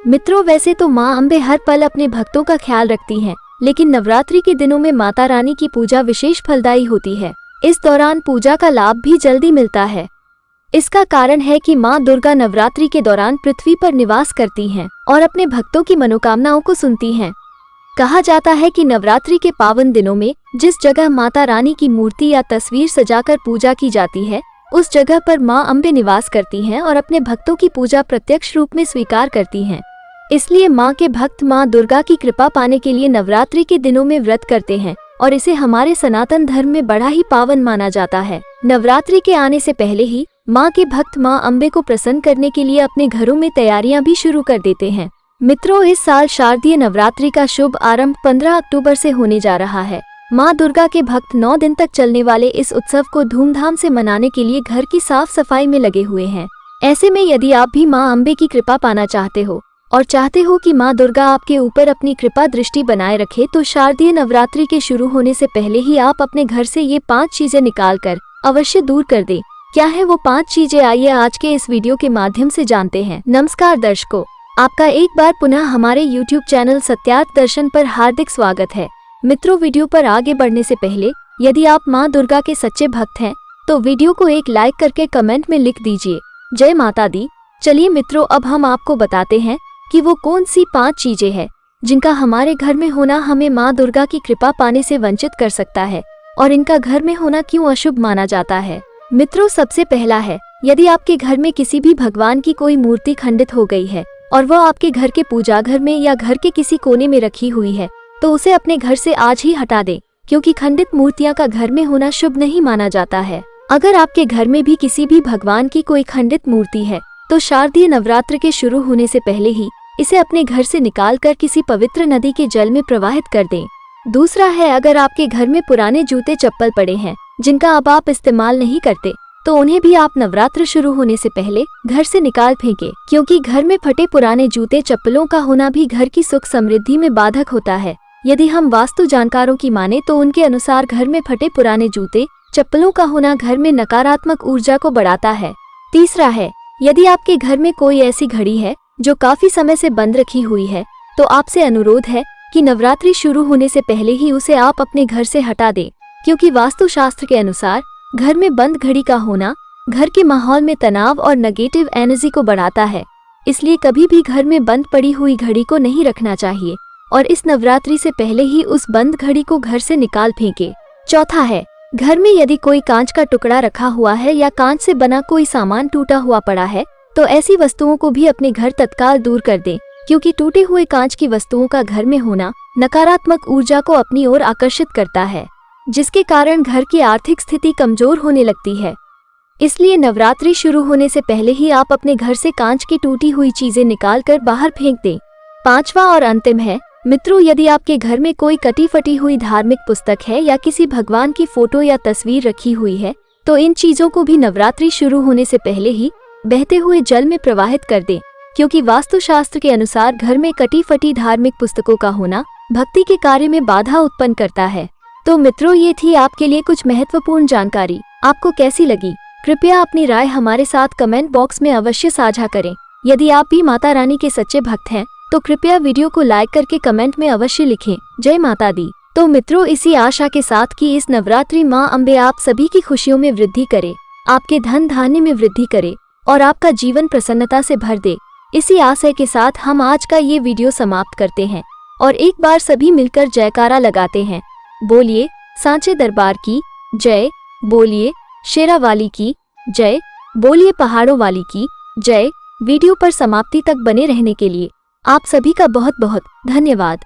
मित्रों, वैसे तो माँ अम्बे हर पल अपने भक्तों का ख्याल रखती हैं, लेकिन नवरात्रि के दिनों में माता रानी की पूजा विशेष फलदायी होती है। इस दौरान पूजा का लाभ भी जल्दी मिलता है। इसका कारण है कि माँ दुर्गा नवरात्रि के दौरान पृथ्वी पर निवास करती हैं और अपने भक्तों की मनोकामनाओं को सुनती हैं। कहा जाता है कि नवरात्रि के पावन दिनों में जिस जगह माता रानी की मूर्ति या तस्वीर सजाकर पूजा की जाती है, उस जगह पर माँ अम्बे निवास करती हैं और अपने भक्तों की पूजा प्रत्यक्ष रूप में स्वीकार करती हैं। इसलिए माँ के भक्त माँ दुर्गा की कृपा पाने के लिए नवरात्रि के दिनों में व्रत करते हैं और इसे हमारे सनातन धर्म में बड़ा ही पावन माना जाता है। नवरात्रि के आने से पहले ही माँ के भक्त माँ अम्बे को प्रसन्न करने के लिए अपने घरों में तैयारियां भी शुरू कर देते हैं। मित्रों, इस साल शारदीय नवरात्रि का शुभ आरंभ 15 अक्टूबर से होने जा रहा है। माँ दुर्गा के भक्त 9 दिन तक चलने वाले इस उत्सव को धूमधाम से मनाने के लिए घर की साफ सफाई में लगे हुए हैं। ऐसे में यदि आप भी माँ अम्बे की कृपा पाना चाहते हो और चाहते हो कि माँ दुर्गा आपके ऊपर अपनी कृपा दृष्टि बनाए रखे, तो शारदीय नवरात्रि के शुरू होने से पहले ही आप अपने घर से ये 5 चीजें निकाल कर अवश्य दूर कर दें। क्या है वो 5 चीजें, आइए आज के इस वीडियो के माध्यम से जानते हैं। नमस्कार दर्शकों, आपका एक बार पुनः हमारे YouTube चैनल सत्यार्थ दर्शन पर हार्दिक स्वागत है। मित्रों, वीडियो पर आगे बढ़ने से पहले यदि आप माँ दुर्गा के सच्चे भक्त हैं तो वीडियो को एक लाइक करके कमेंट में लिख दीजिए जय माता दी। चलिए मित्रों, अब हम आपको बताते हैं कि वो कौन सी 5 चीजें हैं जिनका हमारे घर में होना हमें माँ दुर्गा की कृपा पाने से वंचित कर सकता है और इनका घर में होना क्यों अशुभ माना जाता है। मित्रों, सबसे पहला है, यदि आपके घर में किसी भी भगवान की कोई मूर्ति खंडित हो गई है और वह आपके घर के पूजा घर में या घर के किसी कोने में रखी हुई है, तो उसे अपने घर से आज ही हटा दें, क्योंकि खंडित मूर्तियां का घर में होना शुभ नहीं माना जाता है। अगर आपके घर में भी किसी भी भगवान की कोई खंडित मूर्ति है तो शारदीय नवरात्र के शुरू होने से पहले ही इसे अपने घर से निकाल कर किसी पवित्र नदी के जल में प्रवाहित कर दें। दूसरा है, अगर आपके घर में पुराने जूते चप्पल पड़े हैं जिनका अब आप इस्तेमाल नहीं करते, तो उन्हें भी आप नवरात्र शुरू होने से पहले घर से निकाल फेंकें, क्योंकि घर में फटे पुराने जूते चप्पलों का होना भी घर की सुख समृद्धि में बाधक होता है। यदि हम वास्तु जानकारों की माने तो उनके अनुसार घर में फटे पुराने जूते चप्पलों का होना घर में नकारात्मक ऊर्जा को बढ़ाता है। तीसरा है, यदि आपके घर में कोई ऐसी घड़ी है जो काफी समय से बंद रखी हुई है, तो आपसे अनुरोध है कि नवरात्रि शुरू होने से पहले ही उसे आप अपने घर से हटा दें, क्योंकि वास्तुशास्त्र के अनुसार घर में बंद घड़ी का होना घर के माहौल में तनाव और नेगेटिव एनर्जी को बढ़ाता है। इसलिए कभी भी घर में बंद पड़ी हुई घड़ी को नहीं रखना चाहिए और इस नवरात्रि से पहले ही उस बंद घड़ी को घर से निकाल फेंके। चौथा है, घर में यदि कोई कांच का टुकड़ा रखा हुआ है या कांच से बना कोई सामान टूटा हुआ पड़ा है, तो ऐसी वस्तुओं को भी अपने घर तत्काल दूर कर दें, क्योंकि टूटे हुए कांच की वस्तुओं का घर में होना नकारात्मक ऊर्जा को अपनी ओर आकर्षित करता है, जिसके कारण घर की आर्थिक स्थिति कमजोर होने लगती है। इसलिए नवरात्रि शुरू होने से पहले ही आप अपने घर से कांच की टूटी हुई चीजें निकाल कर बाहर फेंक दें। पांचवा और अंतिम है, मित्रों, यदि आपके घर में कोई कटी फटी हुई धार्मिक पुस्तक है या किसी भगवान की फोटो या तस्वीर रखी हुई है, तो इन चीजों को भी नवरात्रि शुरू होने से पहले ही बहते हुए जल में प्रवाहित कर दें, क्योंकि वास्तुशास्त्र के अनुसार घर में कटी फटी धार्मिक पुस्तकों का होना भक्ति के कार्य में बाधा उत्पन्न करता है। तो मित्रों, ये थी आपके लिए कुछ महत्वपूर्ण जानकारी। आपको कैसी लगी? कृपया अपनी राय हमारे साथ कमेंट बॉक्स में अवश्य साझा करें। यदि आप भी माता रानी के सच्चे भक्त हैं तो कृपया वीडियो को लाइक करके कमेंट में अवश्य लिखें जय माता दी। तो मित्रों, इसी आशा के साथ कि इस नवरात्रि माँ अम्बे आप सभी की खुशियों में वृद्धि करे, आपके धन धान्य में वृद्धि करे और आपका जीवन प्रसन्नता से भर दे, इसी आशय के साथ हम आज का ये वीडियो समाप्त करते हैं और एक बार सभी मिलकर जयकारा लगाते हैं। बोलिए सांचे दरबार की जय, बोलिए शेरावाली की जय, बोलिए पहाड़ों वाली की जय। वीडियो पर समाप्ति तक बने रहने के लिए आप सभी का बहुत बहुत धन्यवाद।